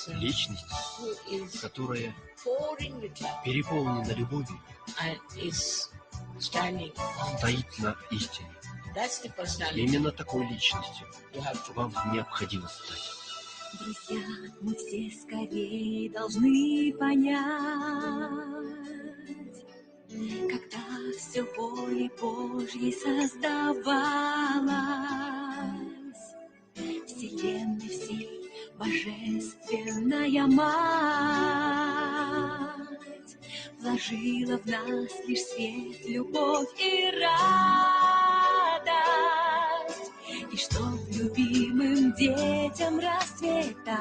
Личность, которая переполнена любовью, стоит на истине. Именно такой личностью вам необходимо стать. Друзья, мы все скорее должны понять, когда все волей Божьей создавалось, вселенной всей божественная Мать вложила в нас лишь свет, любовь и радость, и чтоб любимым детям расцветать,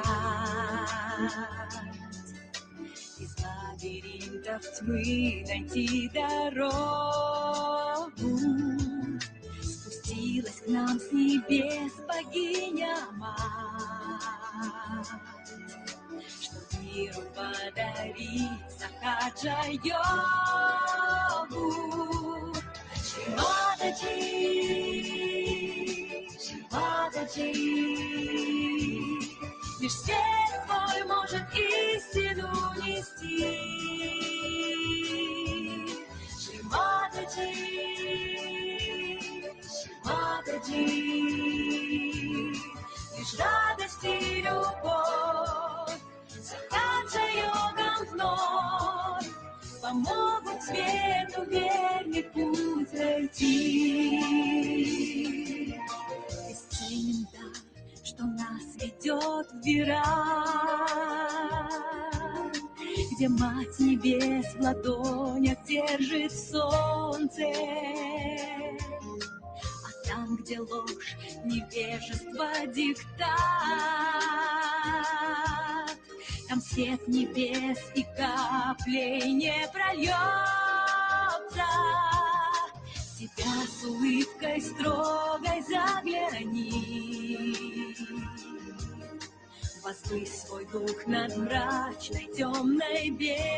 из лабиринтов тьмы найти дорогу, спустилась к нам с небес богиня-мать, чтоб миру подарить Сахаджа Йогу. Шри-Мададжи, лишь свет твой может истину нести. Шри-Мададжи, лишь радость и любовь, Сахаджа Йогам вновь помогут свету верный путь найти. Бесценен дар, что нас ведет в мирах, где Мать Небес в ладонях держит солнце, а там, где ложь, невежество, диктат, там свет небес и каплей не прольется. Тебя с улыбкой строгой загляни, возвысь свой дух над мрачной темной бездной,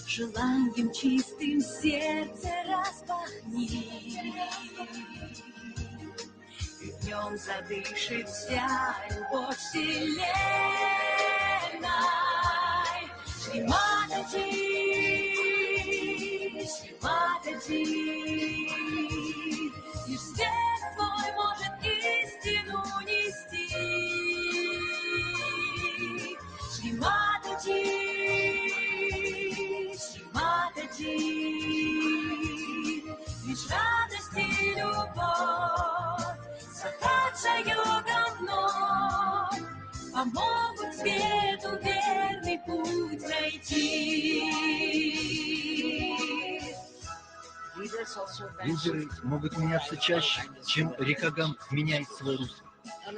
желанием чистым сердце распахни, и в нем задышит вся любовь вселенной. Шри-Мададжи, Шри-Мададжи, лишь свет твой может истину нести. Шри-Мададжи, Шри-Мададжи, лишь радость и любовь, Сахаджа Йогам вновь помогут свету верный путь найти. Лидеры могут меняться чаще, чем река Гам меняет свое русло.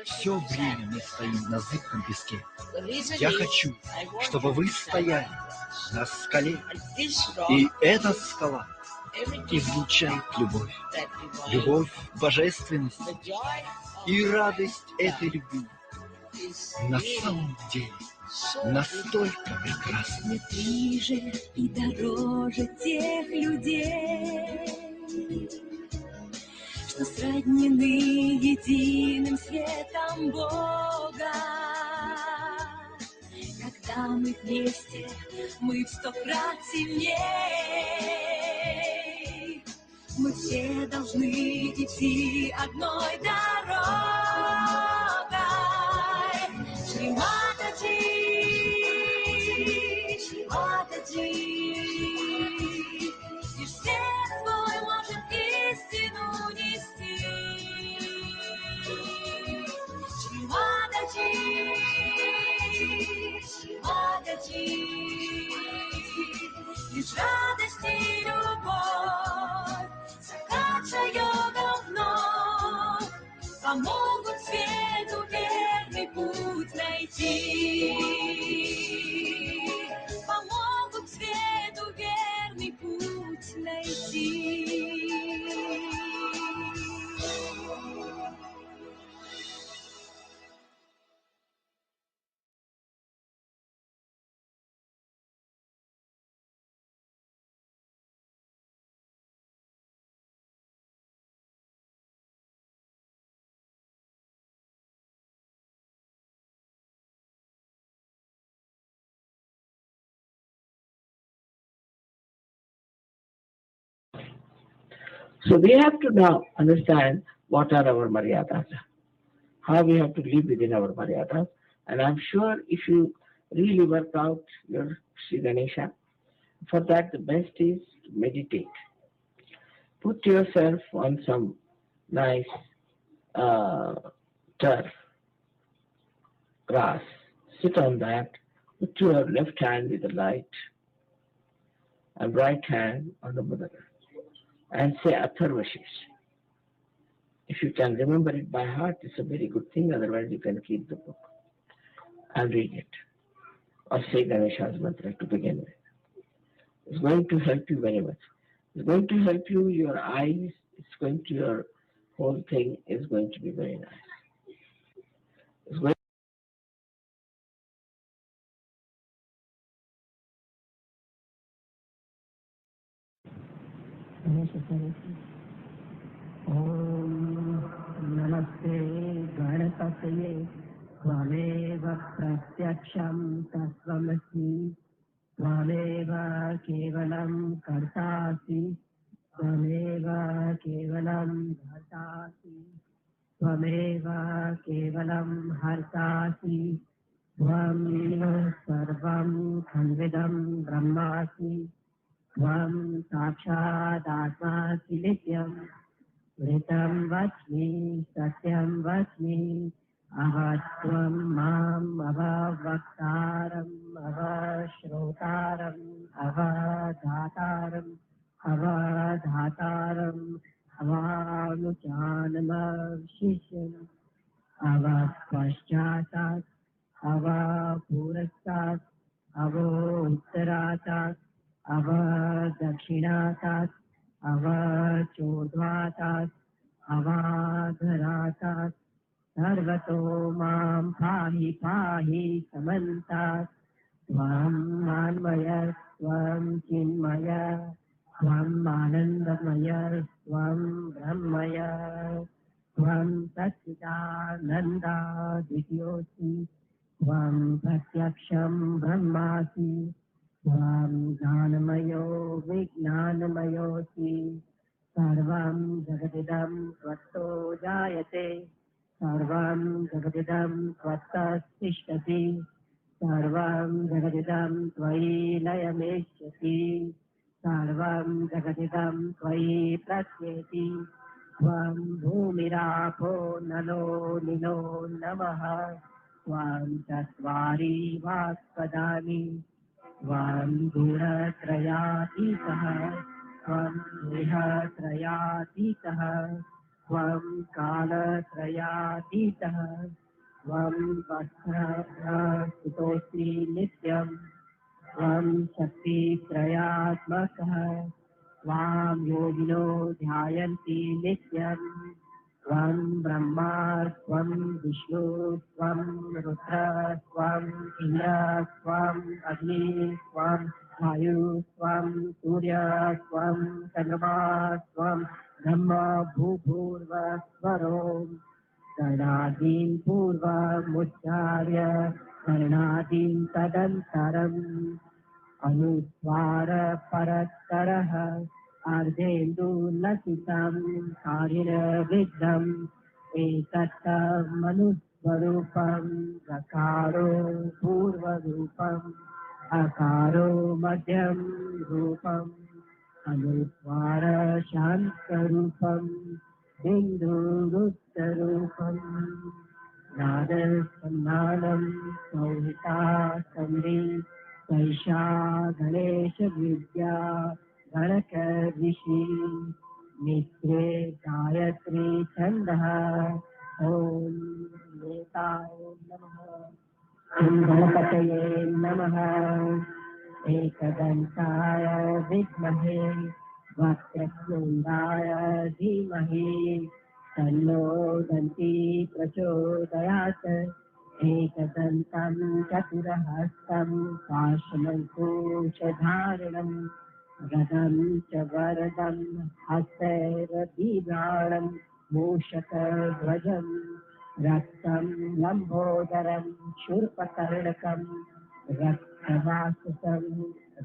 Все время мы стоим на зыбком песке. Я хочу, чтобы вы стояли на скале, и эта скала излучает любовь. Любовь, божественность и радость этой любви на самом деле настолько прекрасна. Мне ближе и дороже тех людей, что сроднены единым светом Бога. Когда мы вместе, мы в 100 крат сильней. Мы все должны идти одной дорогой. Шри-Мададжи, Шри-Мададжи, лишь свет твой может истину нести. Шри-Мададжи, Шри-Мададжи, лишь радость и любовь, Сахаджа Йогам вновь помогут свету верный путь найти. So we have to now understand what are our maryadas, how we have to live within our maryadas. And I'm sure if you really work out your Sri Ganesha, for that the best is to meditate. Put yourself on some nice turf, grass. Sit on that. Put your left hand with the light and right hand on the mudra and say Atharvashish. If you can remember it by heart, it's a very good thing. Otherwise, you can keep the book and read it. Or say Ganesha's mantra to begin with. It's going to help you very much. It's going to help you, your eyes, it's going to, your whole thing is going to be very nice. It's going Om Namaste Ganapataye Tvameva Pratyaksham Tasvamasi Tvameva Kevalam Kartasi Tvameva Kevalam Dhatasi Tvameva Kevalam Hartasi Tvam Sarvam Khanvidam Brahmasi Tvam Sakshādatmāsi Nityam Vritam Vachmi Satyam Vachmi Avatvam Mam Avavaktaram Avashrotaram Avadhataram Avadhataram Avanuchanam Shisham Avaspashchatat Avapurastat Avottaratat Avadakshinatat Avachodvatat Avadharatat Sarvato Mam Pahi Pahi Samantat Tvam Manmaya Tvam Chinmaya Tvam Anandamaya Tvam Brahmaya Tvam Satchidananda Dityosi Tvam Pratyaksham Brahmasi Tvam Jnanamayo Vijnanamayosi Sarvam Jagadidam Tvatto Jayate Sarvam Jagadidam Tvattas Tishtati Sarvam Jagadidam Tvai Layameshyati Sarvam Jagadidam Tvai Pratyeti Tvam Bhumirapo Nalo Nilo Namaha Tvam Tatvari Vaspadani Tvam Dhuratrayatikaha Tvam Dehatrayatikaha Tvam Kalatrayatikaha Tvam Vasrasitosi Nityam Tvam Shakti Trayatmakaha Tvam Yogino Dhyayanti Nityam Tvam Brahma Tvam Vishnu Tvam Rudra Tvam Indra Tvam Agni Tvam Vayu Tvam Surya Tvam Chandrama Tvam Dhamma Bhupurva Svarom Karnadim Purva Mucharya Karnadim Tadantaram Anuswara Parattaraha Ardendu Lasitam Karina Vidam Ekatta Manusvarupam Rakaro Purva Rupam Akaro Madhyam Rupam Anuswara Shankarupam Bindu Ruptarupam Nada Sannanam Sauhita Sandhi Saisha Ganesha Vidya Ganaka Rishi Nitre Gayatri Chandaha Om Netaya Namaha Om Ganapataye Namaha Ekadantaya Vidmahe Vakratunaya Dhimahi Tanno Danti Prachodayat Ekadantam Chaturahastam Pashamantu Chadharanam Radam Chavardam Hasera Dibranam Mushaka Dvajam Raktam Lambhodaram Shurpakarnakam Raktavasasam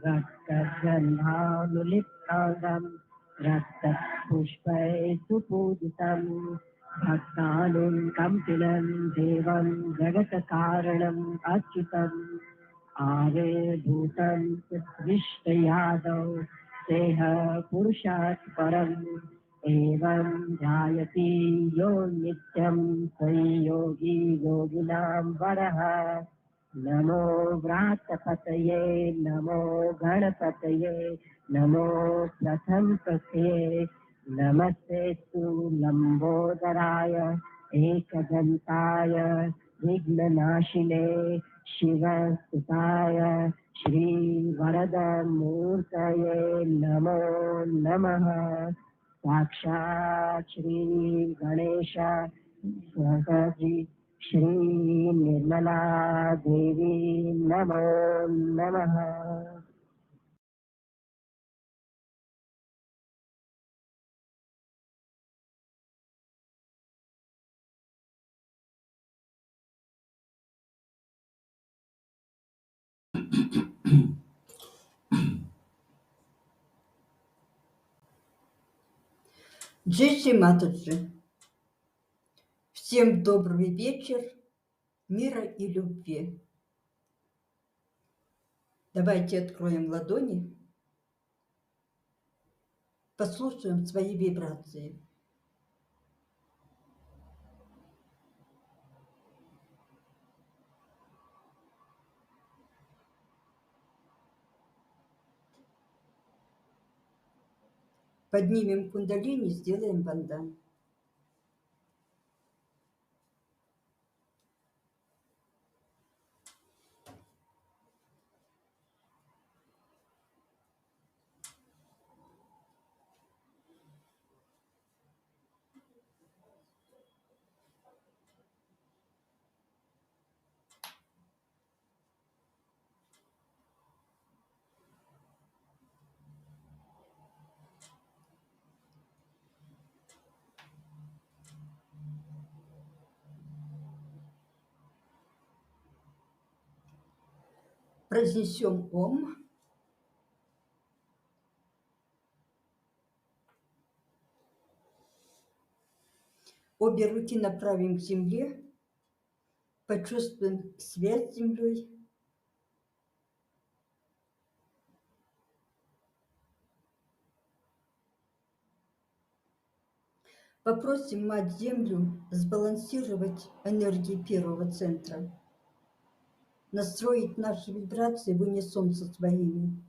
Raktagandhanuliptadam रक्तपुष्पैः सुपूजितं भक्तानुकम्पिनं देवं जगत्कारणम् अच्युतम् आविर्भूतं विष्टयादौ सेह पुरुषात् परम् एवं ध्यायति यो नित्यं स योगी योगिनां वरः नमो व्रातपतये नमो गणपतये नमो प्रथमपतये नमस्तेस्तु लम्बोदराय एकदन्ताय विघ्ननाशिने शिवसुताय श्रीवरदमूर्तये नमो नमः साक्षात् श्री गणेश सरस्वती श्री निर्मला देवी नमो नमः। Джей Матаджи. Всем добрый вечер, мира и любви. Давайте откроем ладони, послушаем свои вибрации. Поднимем кундалини, сделаем бандан. Произнесем Ом. Обе руки направим к земле, почувствуем связь с землей. Попросим Мать-Землю сбалансировать энергии первого центра, настроить наши вибрации в унисон со своими.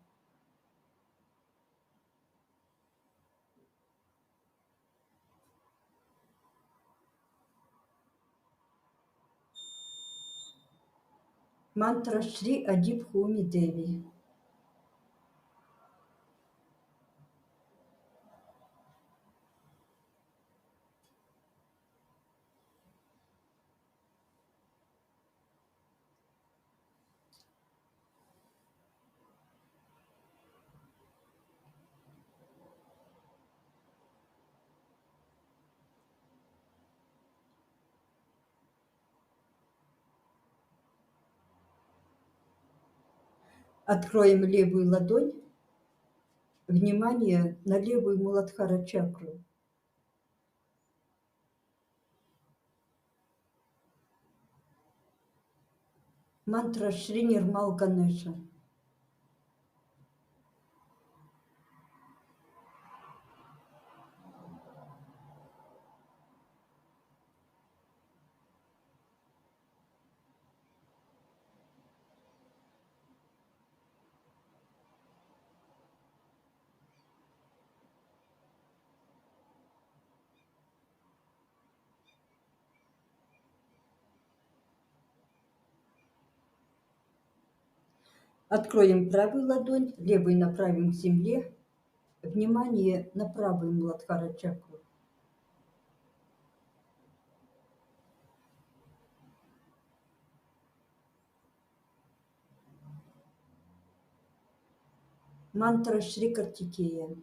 Мантра Шри Адибхуми Деви. Откроем левую ладонь. Внимание на левую Муладхара чакру. Мантра Шри Нирмал Ганеша. Откроем правую ладонь, левую направим к земле. Внимание на правую Муладхара чакру. Мантра Шри Картикея.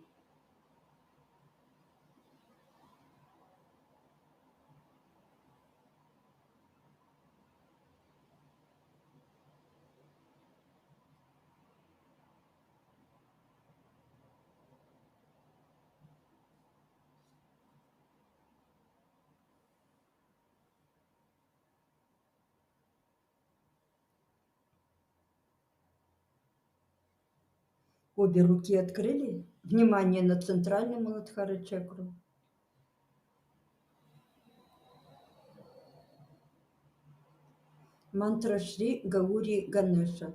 Обе руки открыли. Внимание на центральную Муладхара чакру. Мантра Шри Гаури Ганеша.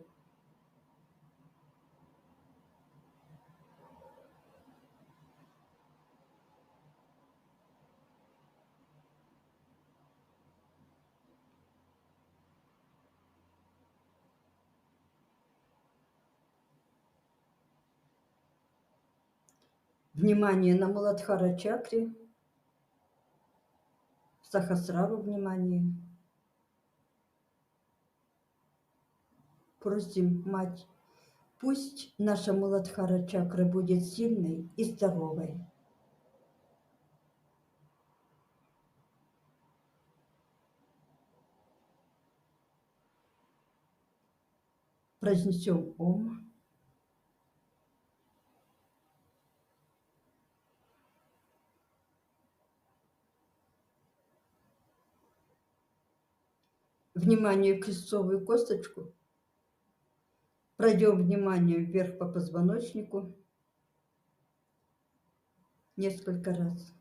Внимание на Муладхара чакре. Сахасрару внимание. Просим, Мать, пусть наша Муладхара чакра будет сильной и здоровой. Произнесем Ом. Внимание в крестцовую косточку. Пройдем внимание вверх по позвоночнику несколько раз.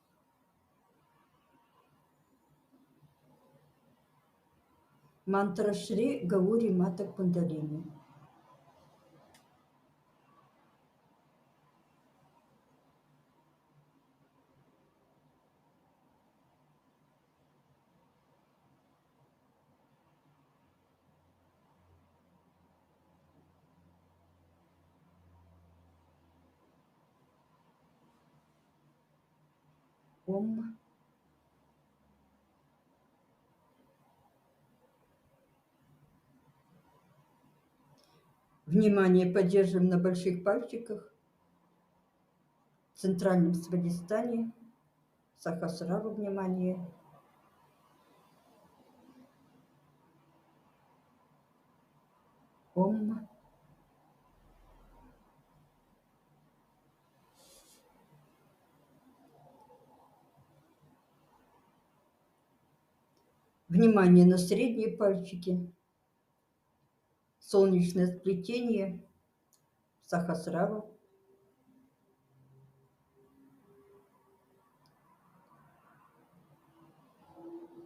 Мантра Шри Гаури Мата Кундалини. Ом. Внимание поддерживаем на больших пальчиках, в центральном свадистане, Сахасрару внимание. Ом. Внимание на средние пальчики, солнечное сплетение, Сахасрару.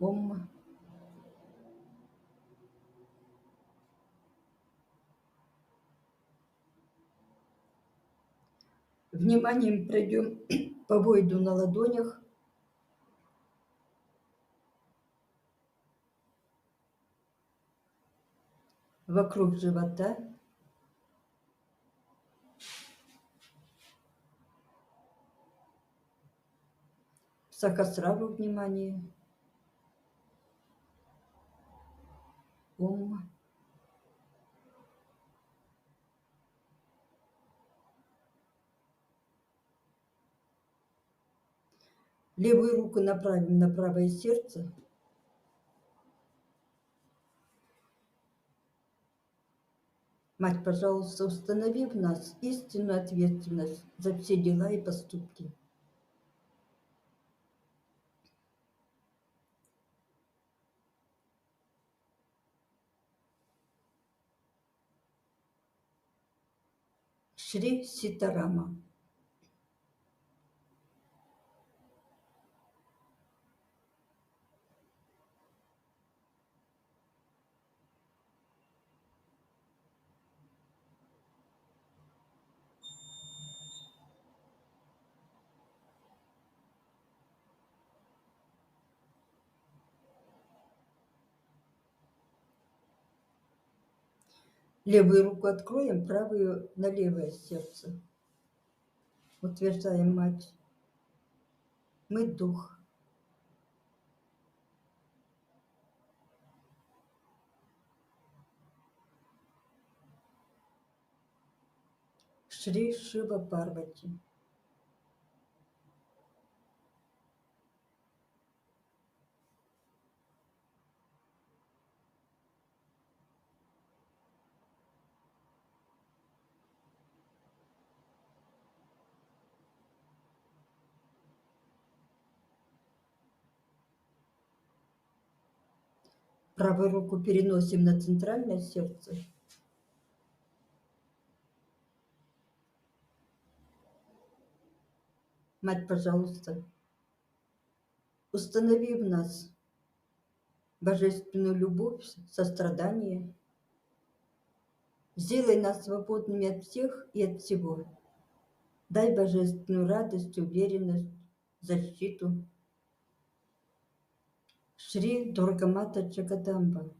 Ом. Вниманием пройдем по войду на ладонях. Вокруг живота. Сахасрару внимание. Ом. Левую руку направим на правое сердце. Мать, пожалуйста, установи в нас истинную ответственность за все дела и поступки. Шри Ситарама. Левую руку откроем, правую на левое сердце. Утверждаем, Мать, мы дух. Шри Шива Парвати. Правую руку переносим на центральное сердце. Мать, пожалуйста, установи в нас божественную любовь, сострадание. Сделай нас свободными от всех и от всего. Дай божественную радость, уверенность, защиту. Шри Дургамата Джагадамба.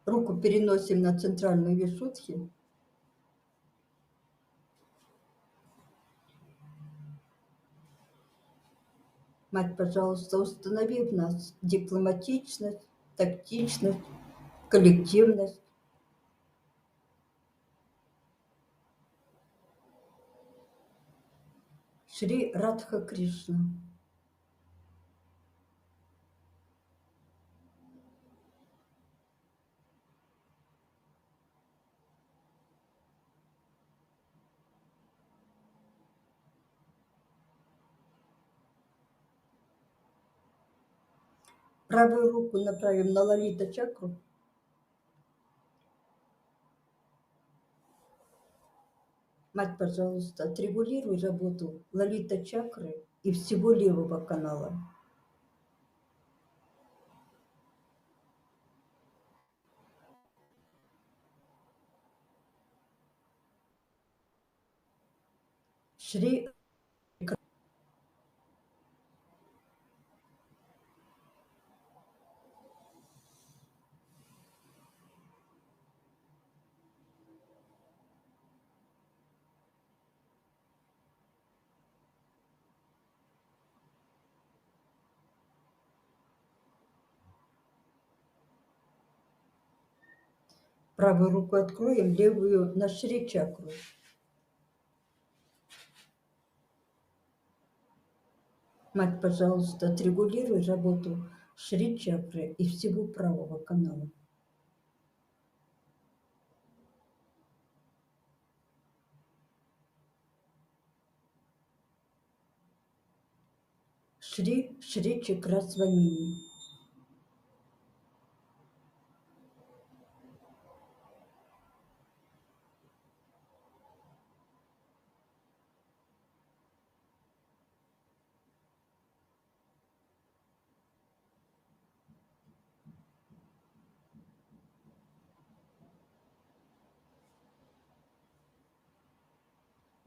Руку переносим на центральную вишудхи. Мать, пожалуйста, установи в нас дипломатичность, тактичность, коллективность. Шри Радха Кришна. Правую руку направим на лалита чакру. Мать, пожалуйста, отрегулируй работу лалита чакры и всего левого канала. Шри Правую руку откроем, левую на Шри чакру. Мать, пожалуйста, отрегулируй работу Шри чакры и всего правого канала. Шри Чакрасвамини.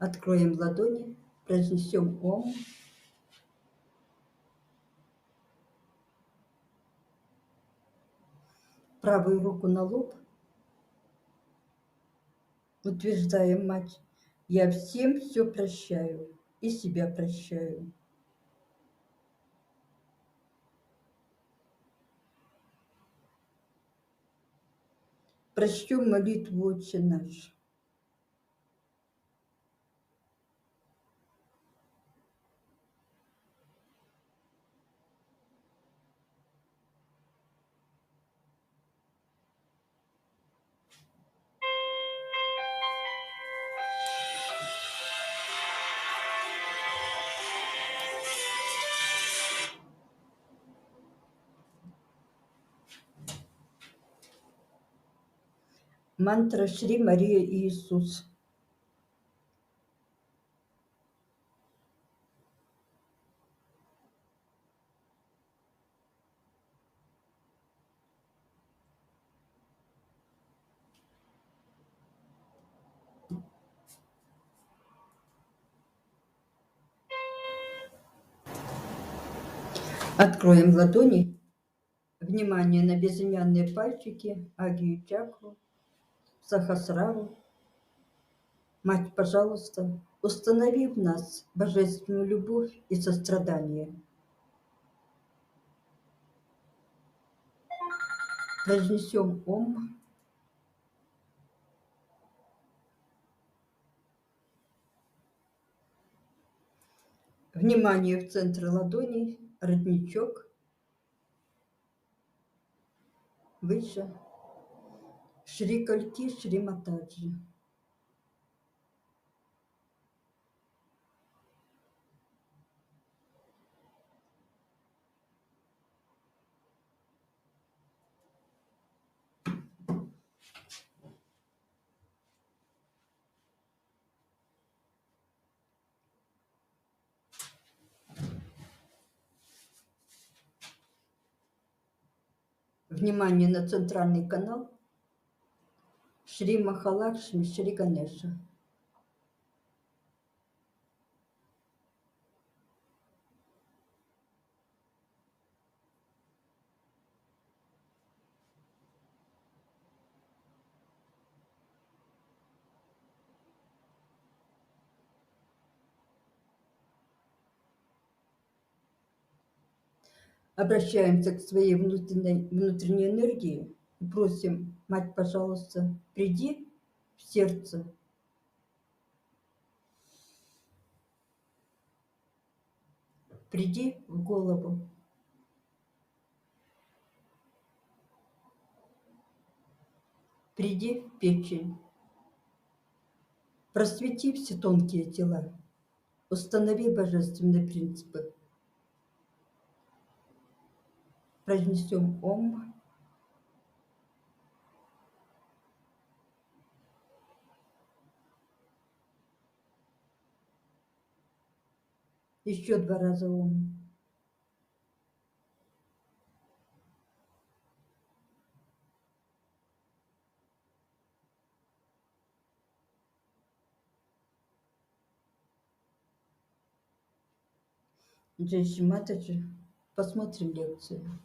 Откроем ладони, произнесем Ом. Правую руку на лоб. Утверждаем, мать, я всем все прощаю и себя прощаю. Прочтем молитву «Отче наш». Мантра Шри Мария Иисус. Откроем ладони. Внимание на безымянные пальчики, агию чакру, сахасрару. Мать, пожалуйста, установи в нас божественную любовь и сострадание. Произнесем Ом. Внимание в центре ладоней, родничок. Выше. Шри Кальки, Шри Матаджи. внимание на центральный канал Шри Махалакшми Шри Ганеша. Обращаемся к своей внутренней энергии и просим, Мать, пожалуйста, приди в сердце, приди в голову, приди в печень, просвети все тонкие тела, установи божественные принципы. Произнесем Ом. Еще 2 раза Ом. Джай Шри Матаджи, посмотрим лекцию.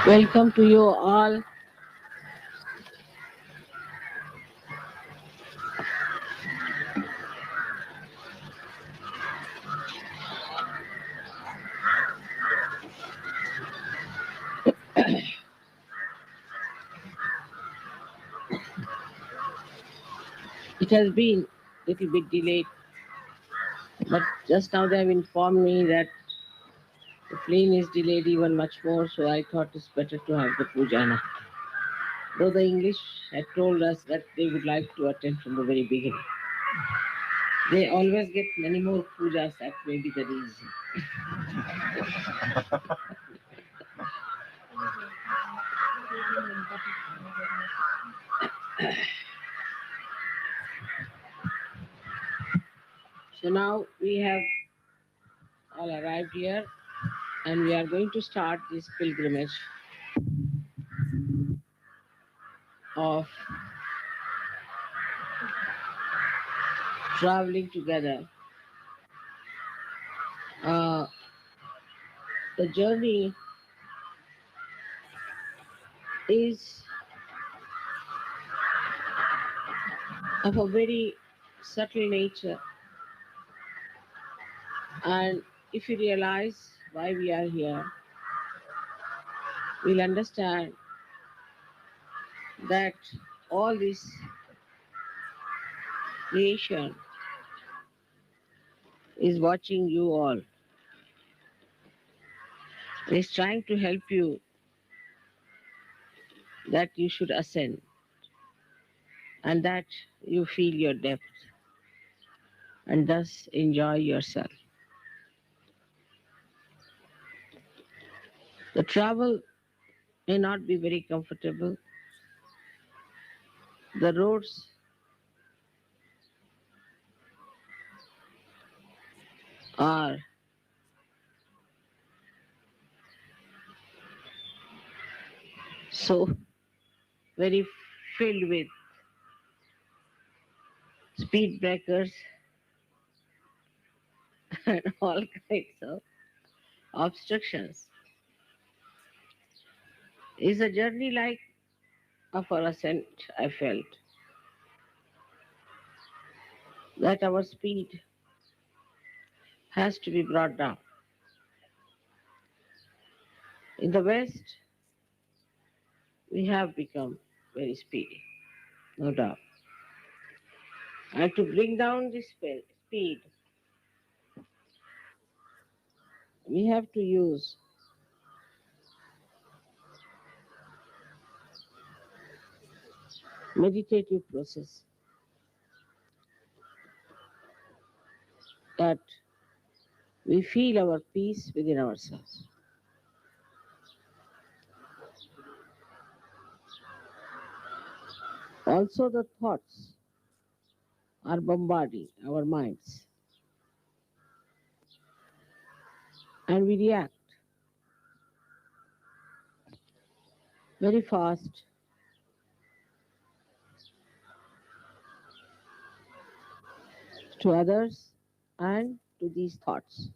Welcome to you all. It has been a little bit delayed, but just now they have informed me that the plane is delayed even much more, so I thought it's better to have the puja now. Though the English had told us that they would like to attend from the very beginning. They always get many more pujas, that may be the reason. So now we have all arrived here and we are going to start this pilgrimage of traveling together. The journey is of a very subtle nature, and if you realize why we are here, we'll understand that all this creation is watching you all. It is trying to help you that you should ascend and that you feel your depth and thus enjoy yourself. The travel may not be very comfortable. The roads are so very filled with speed breakers and all kinds of obstructions. Is a journey like of our ascent, I felt. That our speed has to be brought down. In the West, we have become very speedy, no doubt. And to bring down this speed, we have to use meditative process that we feel our peace within ourselves. Also the thoughts are bombarding our minds and we react very fast to others and to these thoughts.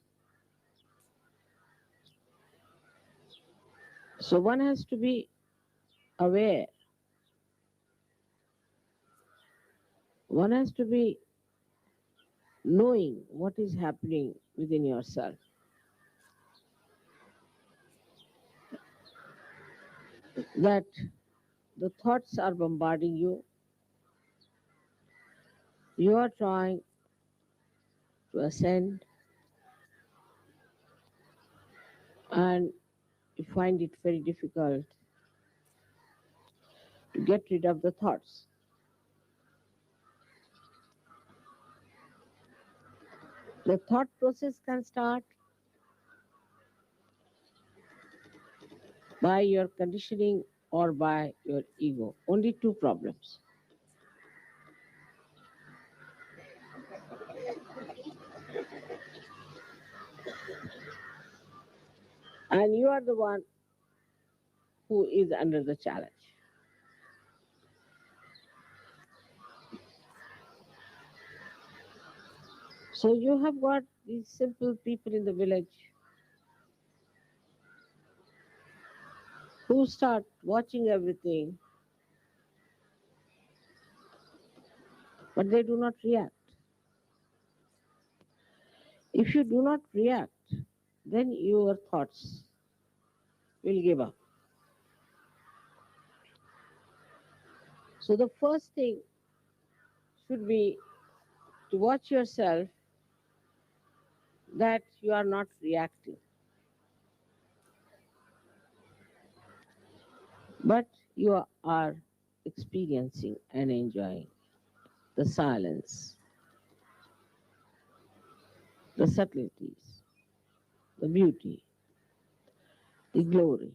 So one has to be aware. One has to be knowing what is happening within yourself. That the thoughts are bombarding you. You are trying to ascend and you find it very difficult to get rid of the thoughts. The thought process can start by your conditioning or by your ego. Only two problems. And you are the one who is under the challenge. So you have got these simple people in the village who start watching everything, but they do not react. If you do not react, then your thoughts will give up. So the first thing should be to watch yourself that you are not reacting, but you are experiencing and enjoying the silence, the subtleties, the beauty, the glory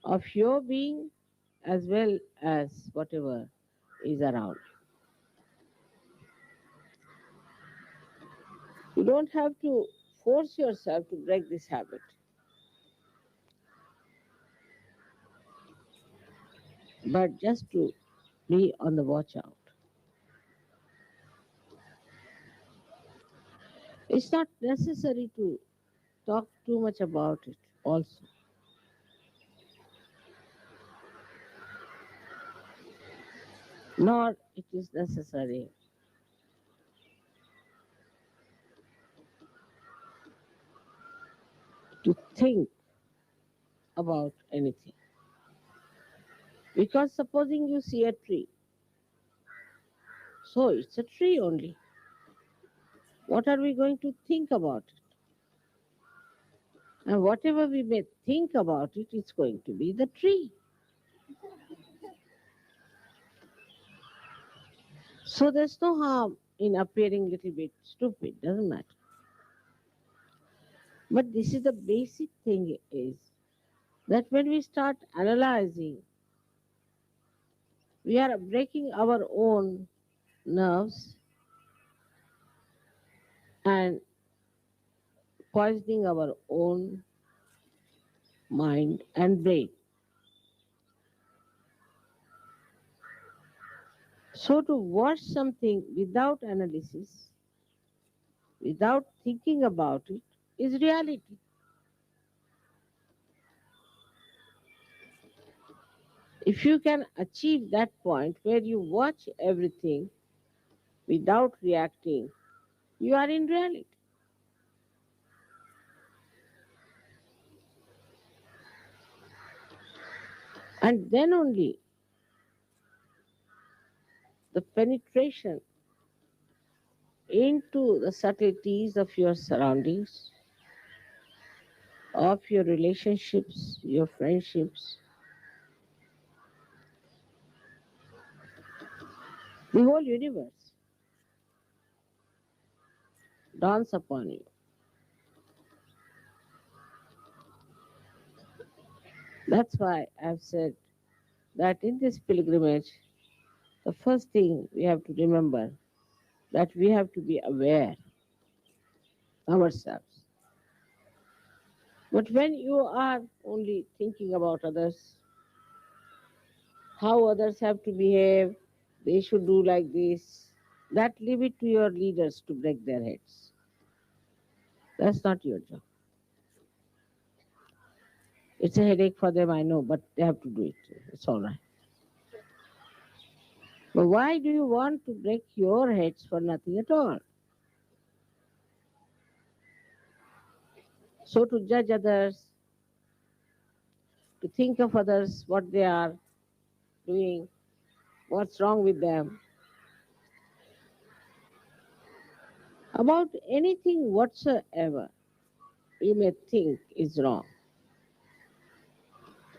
of your being as well as whatever is around you. You don't have to force yourself to break this habit. But just to be on the watch out. It's not necessary to talk too much about it also. Nor it is necessary to think about anything. Because supposing you see a tree, so it's a tree only. What are we going to think about it? And whatever we may think about it, it's going to be the tree. So there's no harm in appearing a little bit stupid, doesn't matter. But this is the basic thing is that when we start analyzing, we are breaking our own nerves and poisoning our own mind and brain. So to watch something without analysis, without thinking about it, is reality. If you can achieve that point where you watch everything without reacting, you are in reality. And then only the penetration into the subtleties of your surroundings, of your relationships, your friendships, the whole universe dawns upon you. That's why I've said that in this pilgrimage, the first thing we have to remember that we have to be aware ourselves. But when you are only thinking about others, how others have to behave, they should do like this, that leave it to your leaders to break their heads. That's not your job. It's a headache for them, I know, but they have to do it. It's all right. But why do you want to break your heads for nothing at all? So to judge others, to think of others, what they are doing, what's wrong with them, about anything whatsoever you may think is wrong,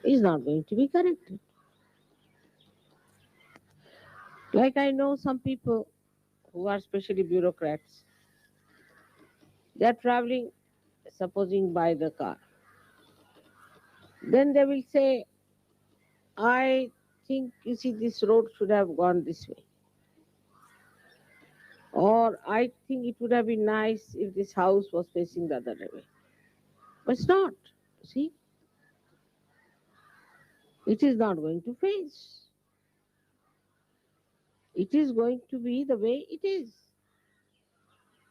is not going to be corrected. Like I know some people who are especially bureaucrats, they are traveling, supposing by the car. Then they will say, I think, you see, this road should have gone this way. Or I think it would have been nice if this house was facing the other way. But it's not. See? It is not going to face. It is going to be the way it is.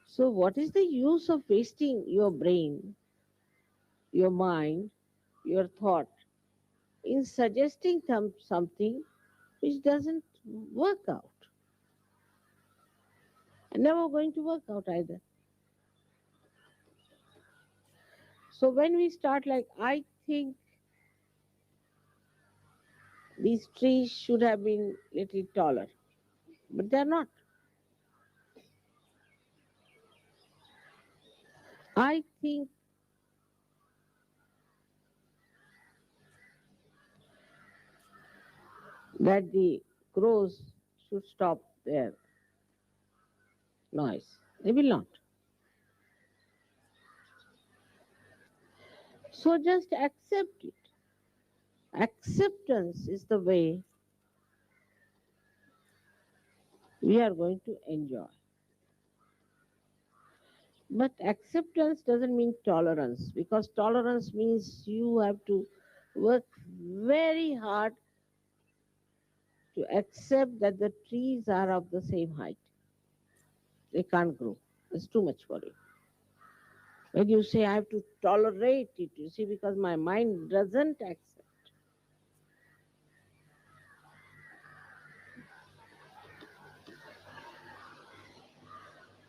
So what is the use of wasting your brain, your mind, your thought in suggesting something which doesn't work out? And never going to work out either. So when we start like, I think these trees should have been little taller, but they're not. I think that the crows should stop their noise. They will not. So just accept it. Acceptance is the way we are going to enjoy. But acceptance doesn't mean tolerance, because tolerance means you have to work very hard to accept that the trees are of the same height. They can't grow. It's too much for you. When you say I have to tolerate it, you see, because my mind doesn't accept.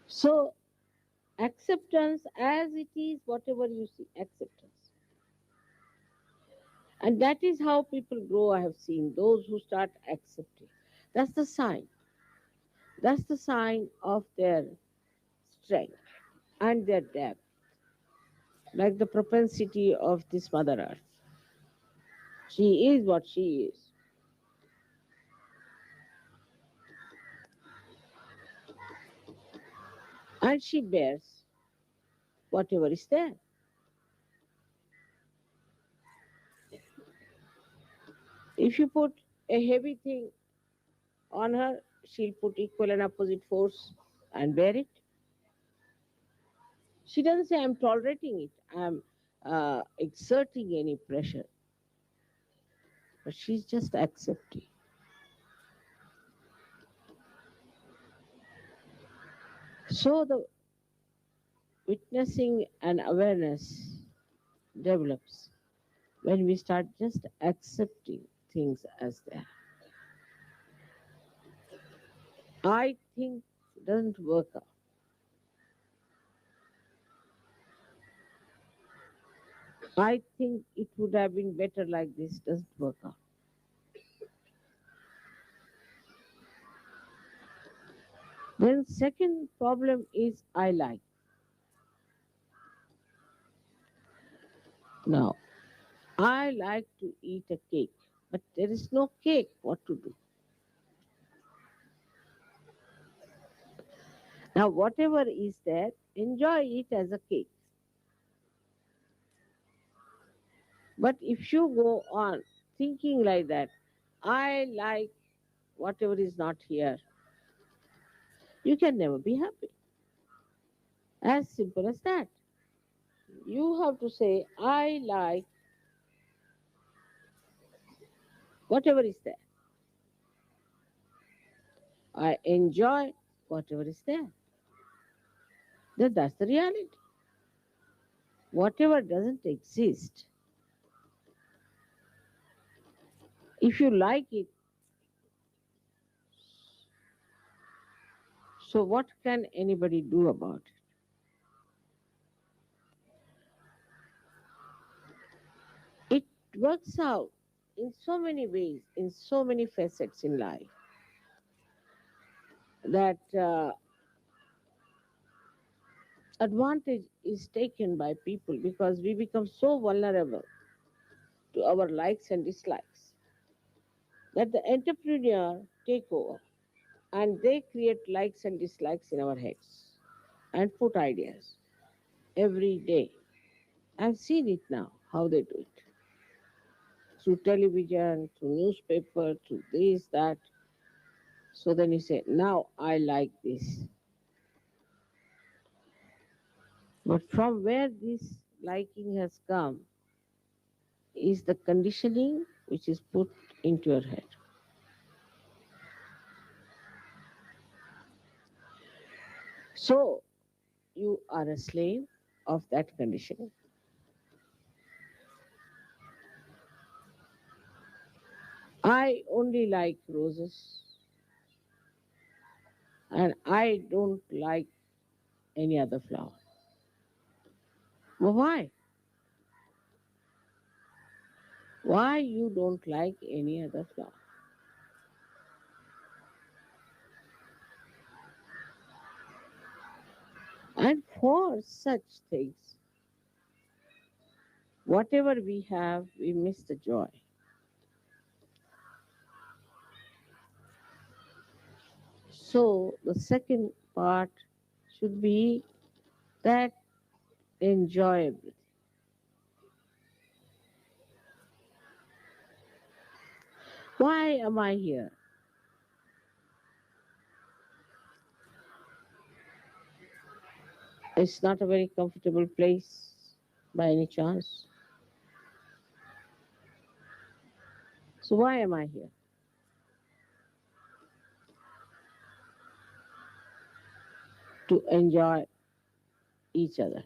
So acceptance as it is, whatever you see, acceptance. And that is how people grow, I have seen, those who start accepting. That's the sign. That's the sign of their strength and their depth. Like the propensity of this Mother Earth. She is what she is. And she bears whatever is there. If you put a heavy thing on her, she'll put equal and opposite force and bear it. She doesn't say, I'm tolerating it, I'm exerting any pressure. But she's just accepting. So the witnessing and awareness develops when we start just accepting things as they are. I think it doesn't work out. I think it would have been better like this, doesn't work out. Then second problem is I like. Now, I like to eat a cake, but there is no cake. What to do? Now, whatever is there, enjoy it as a cake. But if you go on thinking like that, I like whatever is not here, you can never be happy. As simple as that. You have to say, I like whatever is there. I enjoy whatever is there. That's the reality. Whatever doesn't exist, if you like it, so what can anybody do about it? It works out in so many ways, in so many facets in life, that advantage is taken by people because we become so vulnerable to our likes and dislikes that the entrepreneur take over and they create likes and dislikes in our heads and put ideas every day. I've seen it now, how they do it. Through television, through newspaper, through this, that. So then you say, now I like this. But from where this liking has come is the conditioning which is put into your head. So you are a slave of that conditioning. I only like roses and I don't like any other flower. Well, why? Why you don't like any other flower? And for such things, whatever we have, we miss the joy. So the second part should be that enjoy everything. Why am I here? It's not a very comfortable place by any chance. So why am I here? To enjoy each other,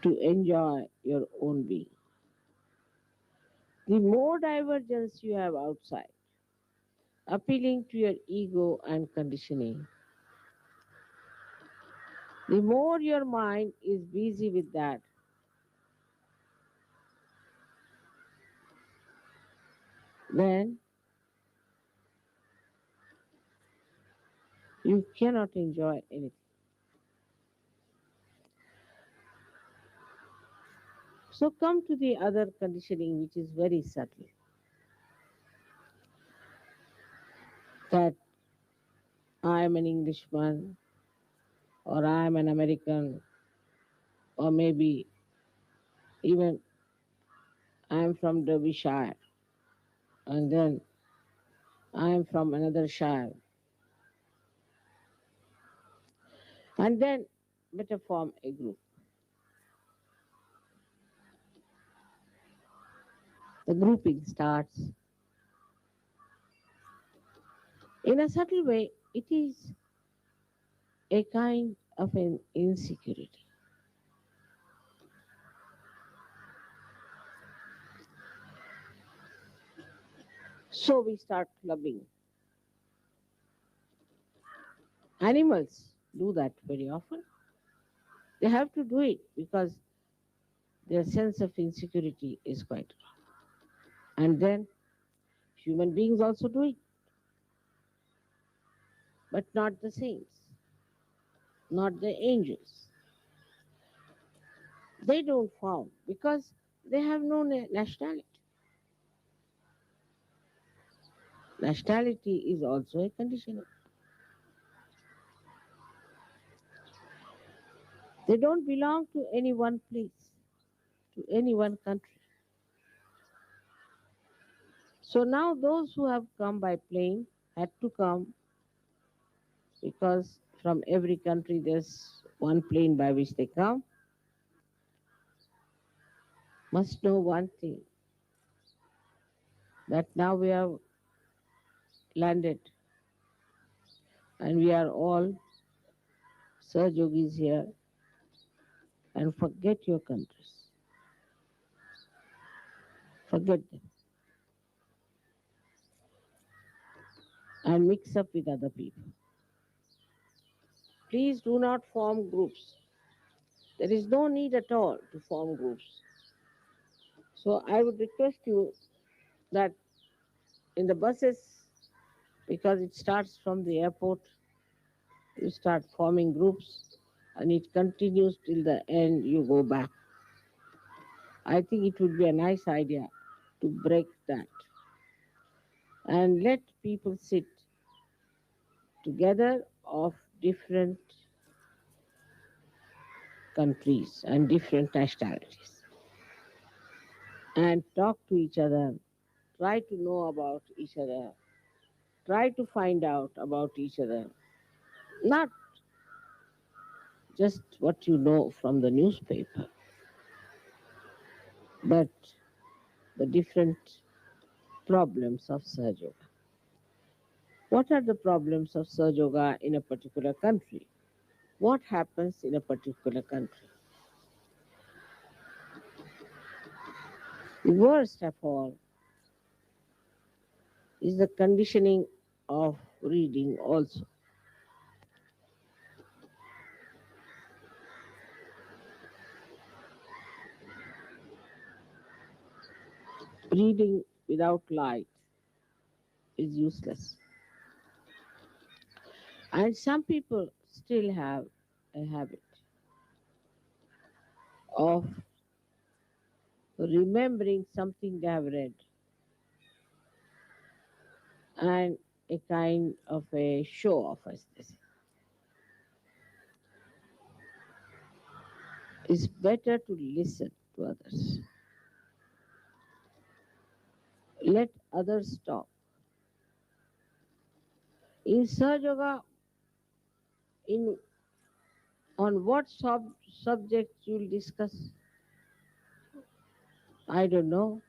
to enjoy your own being. The more divergence you have outside, appealing to your ego and conditioning, the more your mind is busy with that, then you cannot enjoy anything. So come to the other conditioning, which is very subtle. That I am an Englishman, or I am an American, or maybe even I am from Derbyshire, and then I am from another shire, and then better form a group. The grouping starts. In a subtle way, it is a kind of an insecurity. So we start clubbing. Animals do that very often. They have to do it because their sense of insecurity is quite wrong. And then human beings also do it, but not the saints, not the angels. They don't form because they have no nationality. Nationality is also a condition. They don't belong to any one place, to any one country. So now those who have come by plane had to come because from every country there's one plane by which they come, must know one thing, that now we have landed and we are all Sahaj Yogis here, and forget your countries. Forget them and mix up with other people. Please do not form groups. There is no need at all to form groups. So I would request you that in the buses, because it starts from the airport, you start forming groups and it continues till the end, you go back. I think it would be a nice idea to break that and let people sit together of different countries and different nationalities and talk to each other, try to know about each other, try to find out about each other, not just what you know from the newspaper, but the different problems of Sahaj Yoga. What are the problems of Sahaj Yoga in a particular country? What happens in a particular country? The worst of all is the conditioning of reading also. Reading without light is useless. And some people still have a habit of remembering something they have read and a kind of a show off, as they say. It's better to listen to others. Let others talk. In Sahaj Yoga, on what subject you'll discuss? I don't know.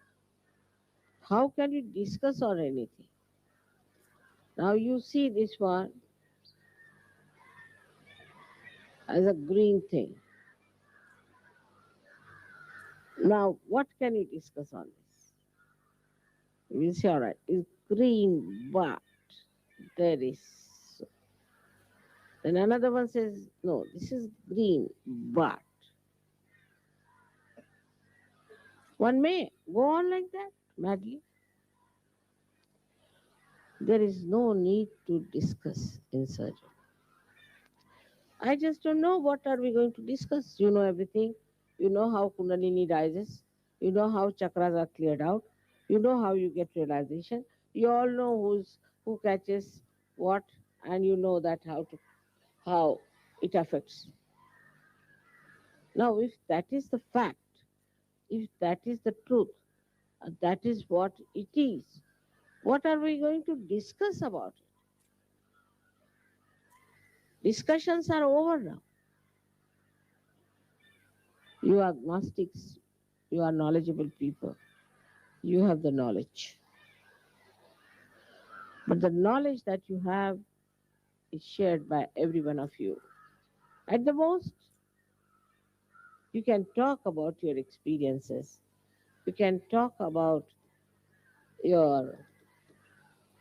How can you discuss on anything? Now you see this one as a green thing. Now what can you discuss on this? You will say, all right, it's green, but there is. Then another one says, no, this is green, but. One may go on like that, madly. There is no need to discuss in Sahaj Yoga. I just don't know what are we going to discuss. You know everything. You know how Kundalini rises. You know how chakras are cleared out. You know how you get realization. You all know who catches what, and you know that how it affects. Now, if that is the fact, if that is the truth, that is what it is, what are we going to discuss about it? Discussions are over now. You are agnostics, you are knowledgeable people, you have the knowledge. But the knowledge that you have is shared by every one of you. At the most, you can talk about your experiences. You can talk about your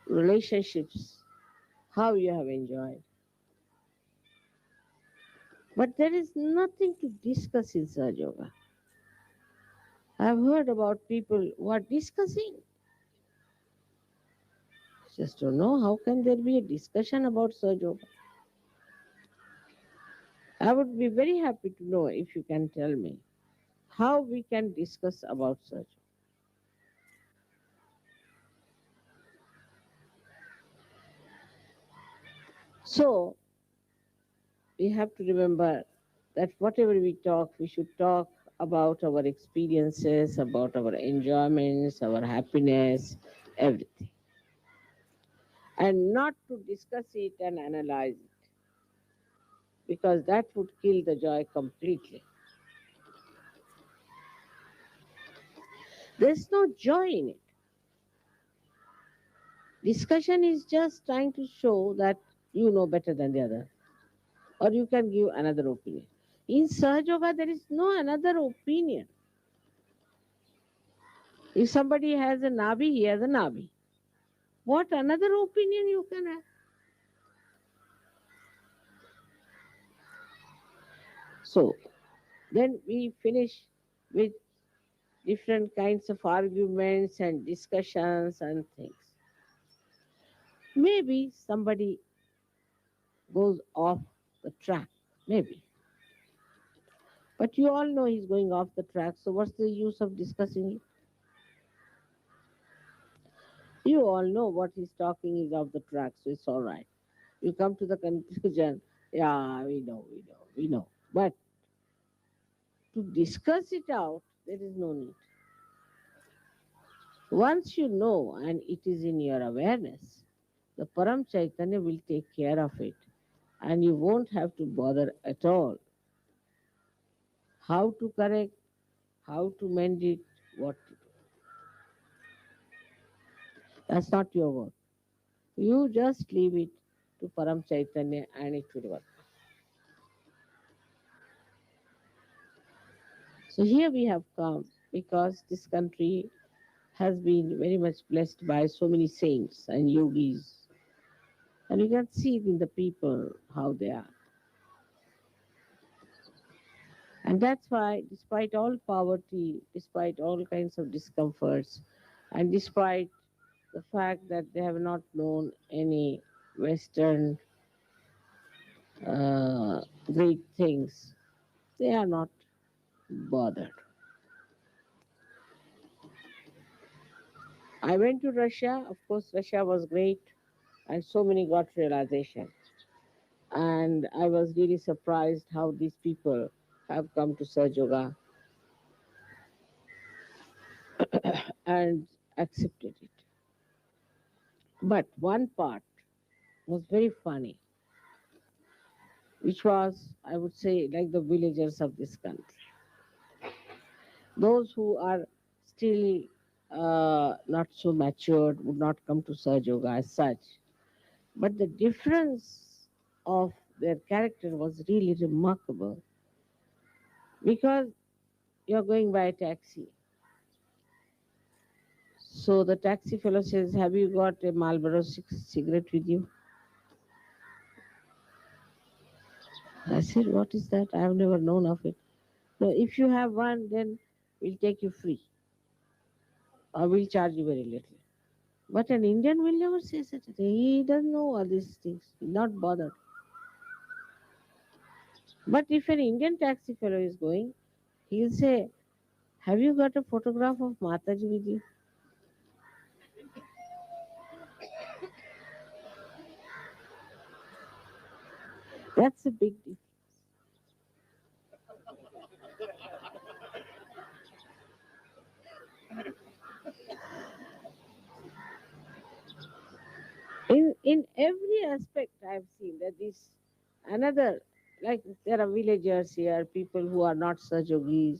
relationships, how you have enjoyed. But there is nothing to discuss in Sahaj Yoga. I have heard about people who are discussing. Just don't know how can there be a discussion about Sahaj Yoga. I would be very happy to know if you can tell me how we can discuss about Sahaj Yoga. So, we have to remember that whatever we talk, we should talk about our experiences, about our enjoyments, our happiness, everything, and not to discuss it and analyze it, because that would kill the joy completely. There's no joy in it. Discussion is just trying to show that you know better than the other, or you can give another opinion. In Sahaj Yoga, there is no another opinion. If somebody has a Nabi, he has a Nabi. What another opinion you can have? So, then we finish with different kinds of arguments and discussions and things. Maybe somebody goes off the track, maybe. But you all know he's going off the track, so what's the use of discussing it? You all know what he's talking is off the track, so it's all right. You come to the conclusion, yeah, we know. But to discuss it out, there is no need. Once you know and it is in your awareness, the Param Chaitanya will take care of it, and you won't have to bother at all. How to correct, how to mend it, what to do. That's not your work. You just leave it to Param Chaitanya and it will work. So here we have come because this country has been very much blessed by so many saints and yogis. And you can see it in the people, how they are. And that's why, despite all poverty, despite all kinds of discomforts, and despite the fact that they have not known any Western great things, they are not bothered. I went to Russia. Of course, Russia was great, and so many got realization. And I was really surprised how these people have come to Sahaj Yoga and accepted it. But one part was very funny, which was, I would say, like the villagers of this country. Those who are still not so matured would not come to Sahaj Yoga as such. But the difference of their character was really remarkable, because you're going by a taxi. So the taxi fellow says, have you got a Marlboro cigarette with you? I said, what is that? I have never known of it. No, if you have one, then we'll take you free, or we'll charge you very little. But an Indian will never say such a thing. He doesn't know all these things. He's not bothered. But if an Indian taxi fellow is going, he'll say, have you got a photograph of Mataji with you? That's a big difference. In every aspect, I've seen that this another, like there are villagers here, people who are not Sahaj Yogis,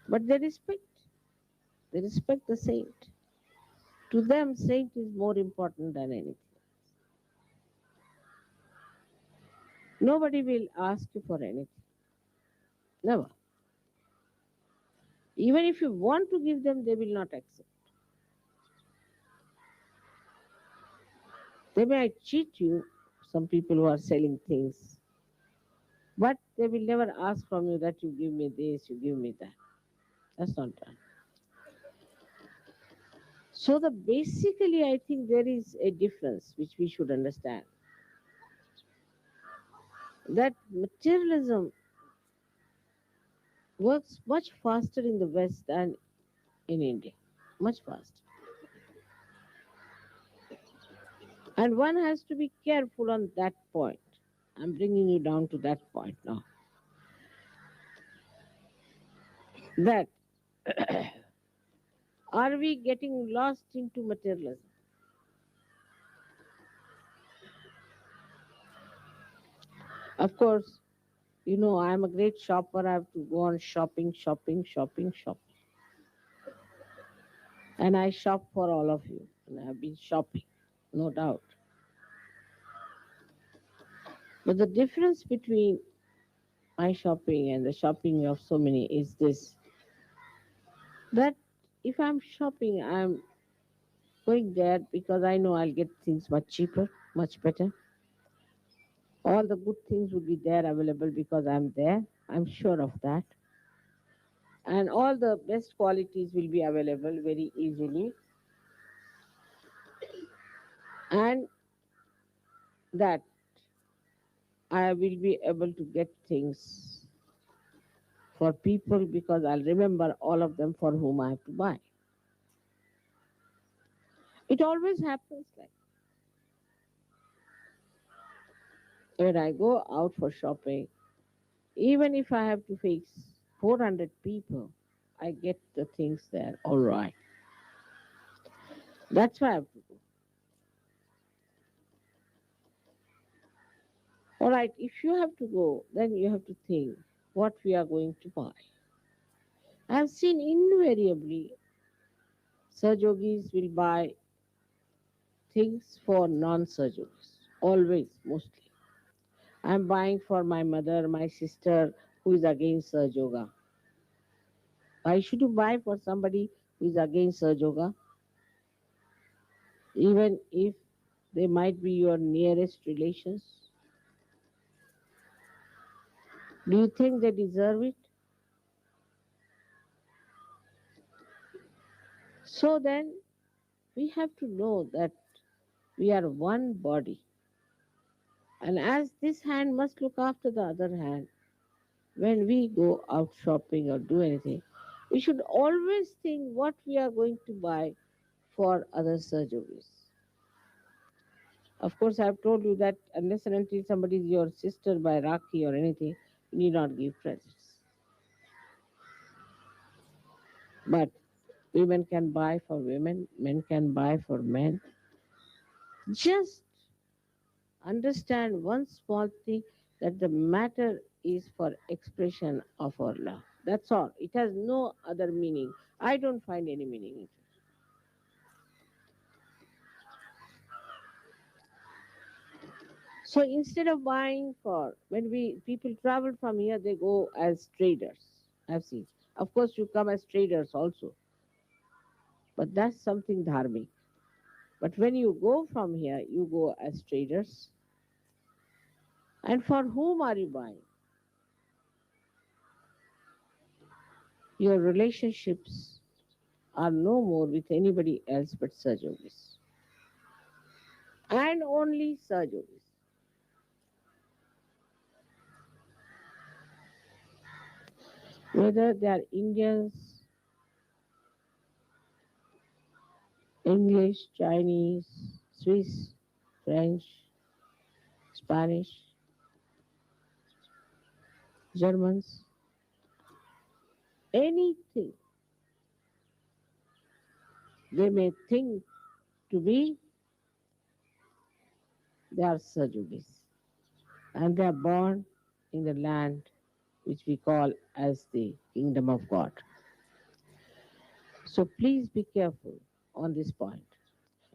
but they respect the saint. To them, saint is more important than anything. Nobody will ask you for anything. Never. Even if you want to give them, they will not accept. They might cheat you, some people who are selling things, but they will never ask from you that you give me this, you give me that. That's not done. So basically, I think there is a difference which we should understand. That materialism works much faster in the West than in India. Much faster. And one has to be careful on that point. I'm bringing you down to that point now. That are we getting lost into materialism? Of course, you know, I'm a great shopper. I have to go on shopping, shopping, shopping, shopping. And I shop for all of you. And I've been shopping, no doubt. But the difference between my shopping and the shopping of so many is this, that if I'm shopping, I'm going there because I know I'll get things much cheaper, much better. All the good things will be there available because I'm there. I'm sure of that. And all the best qualities will be available very easily. And that I will be able to get things for people because I'll remember all of them for whom I have to buy. It always happens like when I go out for shopping, even if I have to face 400 people, I get the things there all right. That's why I have to go. All right, if you have to go, then you have to think what we are going to buy. I have seen invariably Sahajogis will buy things for non-Sahajogis, always, mostly. I'm buying for my mother, my sister, who is against Sahaja Yoga. Why should you buy for somebody who is against Sahaja Yoga? Even if they might be your nearest relations? Do you think they deserve it? So then, we have to know that we are one body. And as this hand must look after the other hand, when we go out shopping or do anything, we should always think what we are going to buy for other surgeries. Of course, I have told you that unless and until somebody is your sister by Rakhi or anything, you need not give presents. But women can buy for women, men can buy for men. Just understand one small thing, that the matter is for expression of our love. That's all. It has no other meaning. I don't find any meaning in it. So instead of buying for, when people travel from here, they go as traders. I've seen. Of course, you come as traders also. But that's something dharmic. But when you go from here, you go as traders. And for whom are you buying? Your relationships are no more with anybody else but Sahajogis. And only Sahajogis. Whether they are Indians, English, Chinese, Swiss, French, Spanish, Germans, anything they may think to be, they are Sahajogis. And they are born in the land which we call as the kingdom of God. So please be careful on this point.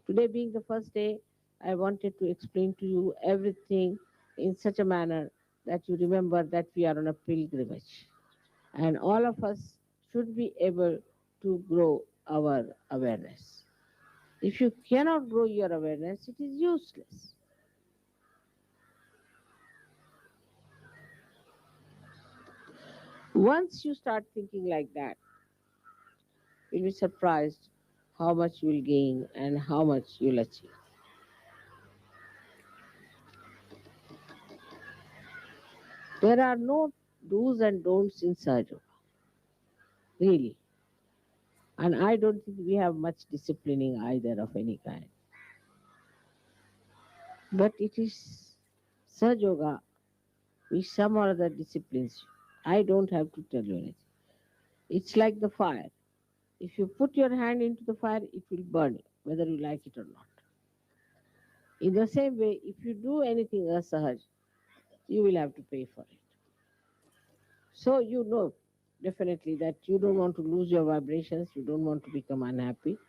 Today being the first day, I wanted to explain to you everything in such a manner that you remember that we are on a pilgrimage. And all of us should be able to grow our awareness. If you cannot grow your awareness, it is useless. Once you start thinking like that, you'll be surprised how much you will gain and how much you'll achieve. There are no do's and don'ts in Sahaja, really. And I don't think we have much disciplining either of any kind. But it is Sahaja Yoga which some or other disciplines you. I don't have to tell you anything. It's like the fire. If you put your hand into the fire, it will burn you, whether you like it or not. In the same way, if you do anything asahaj, you will have to pay for it. So you know definitely that you don't want to lose your vibrations, you don't want to become unhappy.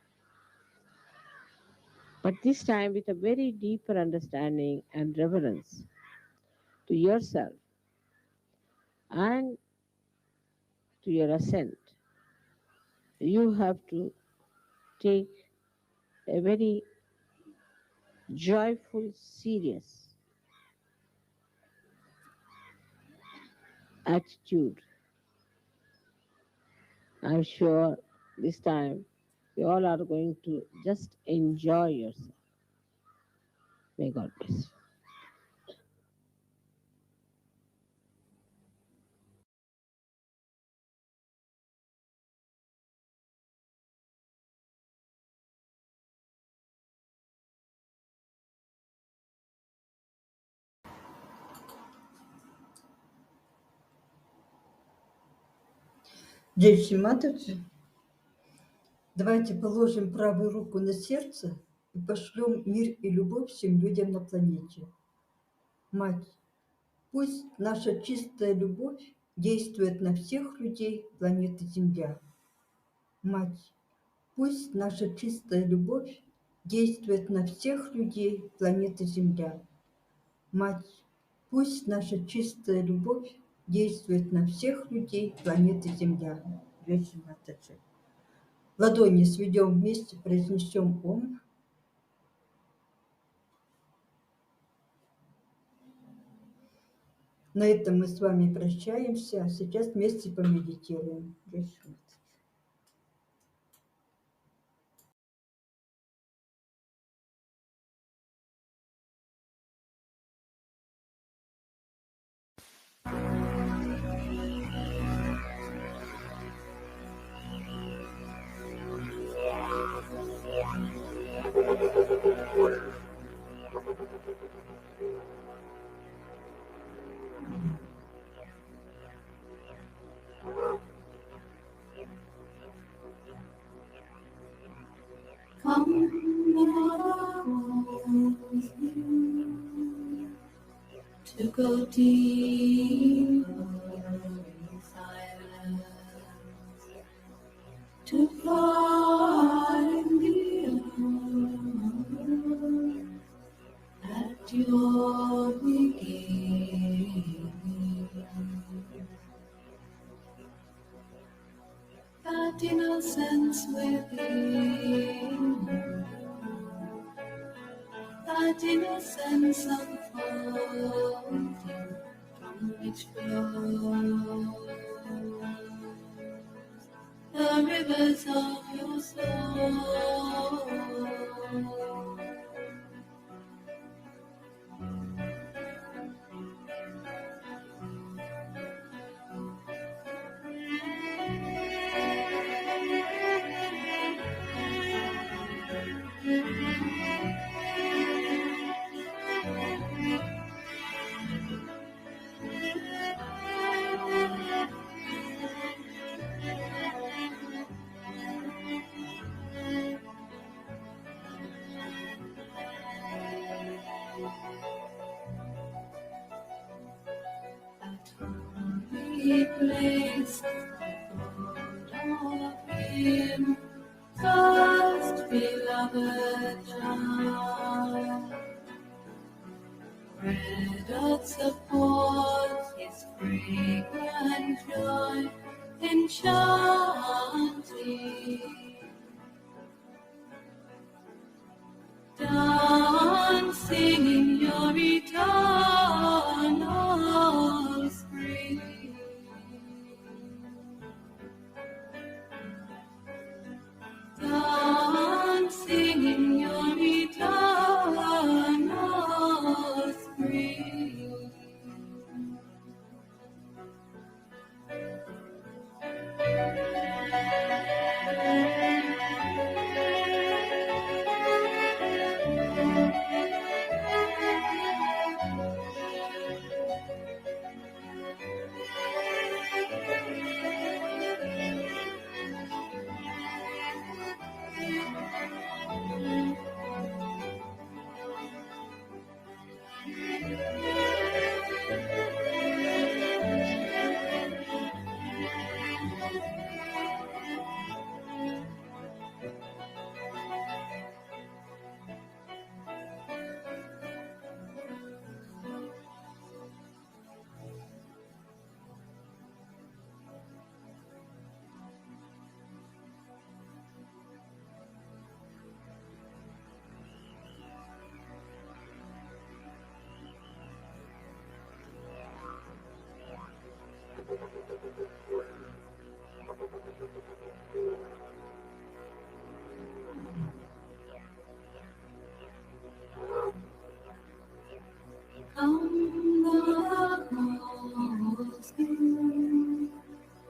But this time with a very deeper understanding and reverence to yourself and to your ascent, you have to take a very joyful, serious attitude. I'm sure this time you all are going to just enjoy yourself. May God bless you. Джей Матаджи, давайте положим правую руку на сердце и пошлем мир и любовь всем людям на планете. Мать, пусть наша чистая любовь действует на всех людей планеты Земля. Мать, пусть наша чистая любовь действует на всех людей планеты Земля. Мать, пусть наша чистая любовь действует на всех людей планеты Земля. Ладони сведем вместе, произнесем Ом. На этом мы с вами прощаемся. Сейчас вместе помедитируем. To go deeper in silence, to find the earth at your beginning, that innocence within, that innocence unfolding from which flows the rivers of your soul. He placed of him, first beloved child. Bread earth supports his fragrant joy, enchanting, dancing in your eternal spring. Dancing in your eternal spring.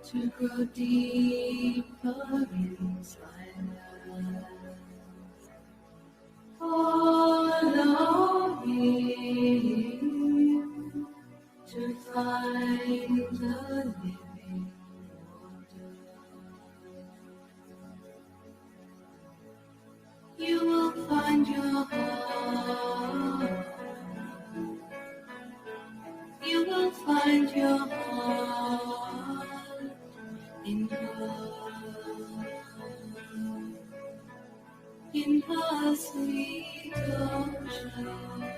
To go deeper in silence, follow him to find the living water. You will find your heart. You will find your heart in her sweet ocean.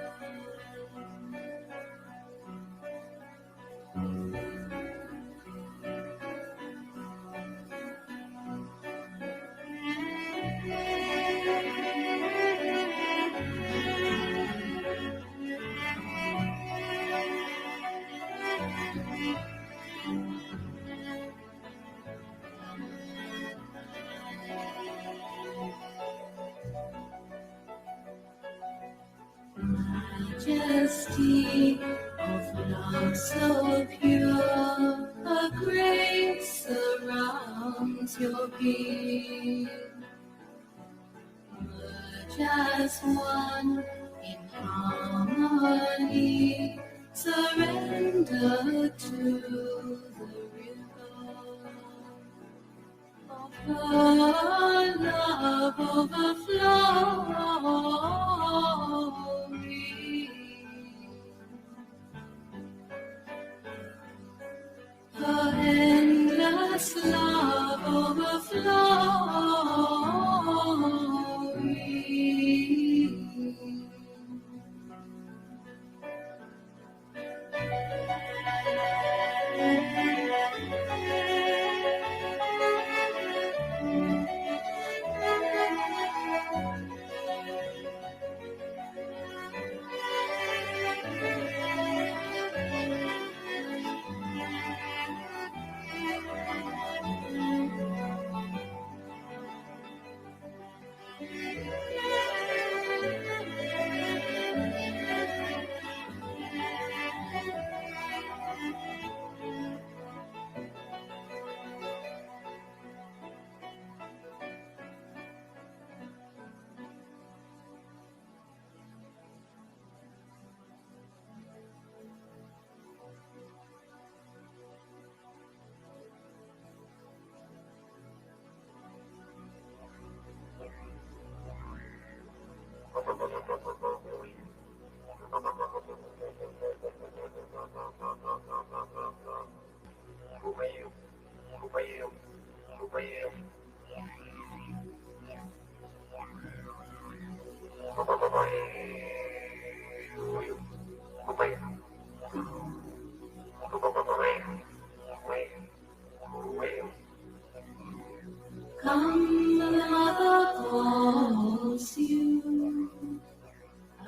Majesty of love so pure, a grace surrounds your being. Merge as one in harmony, surrender to the river of her love overflowing. Her endless love overflowing. Come, the mother calls you,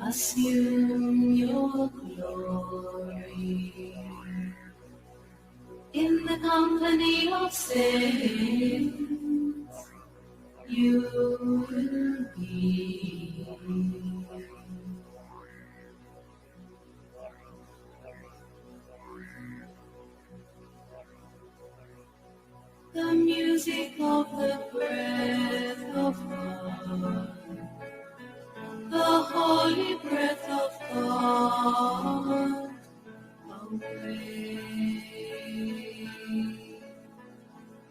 assume your glory. In the company of saints, you will be. The music of the breath of God, the holy breath of God,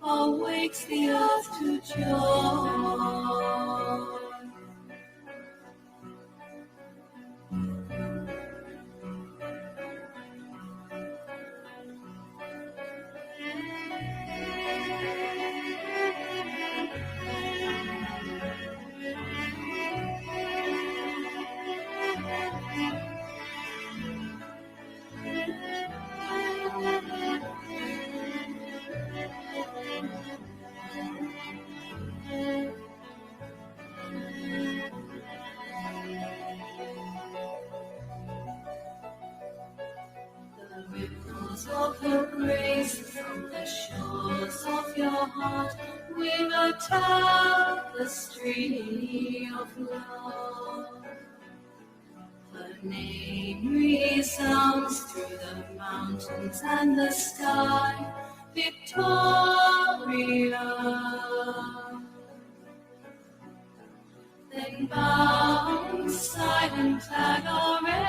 awakes the earth to joy. Of her grace the shores of your heart with a tapestry of love. Her name resounds through the mountains and the sky, Victoria. Then bound silent adoration,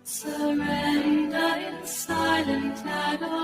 surrender in silent adoration.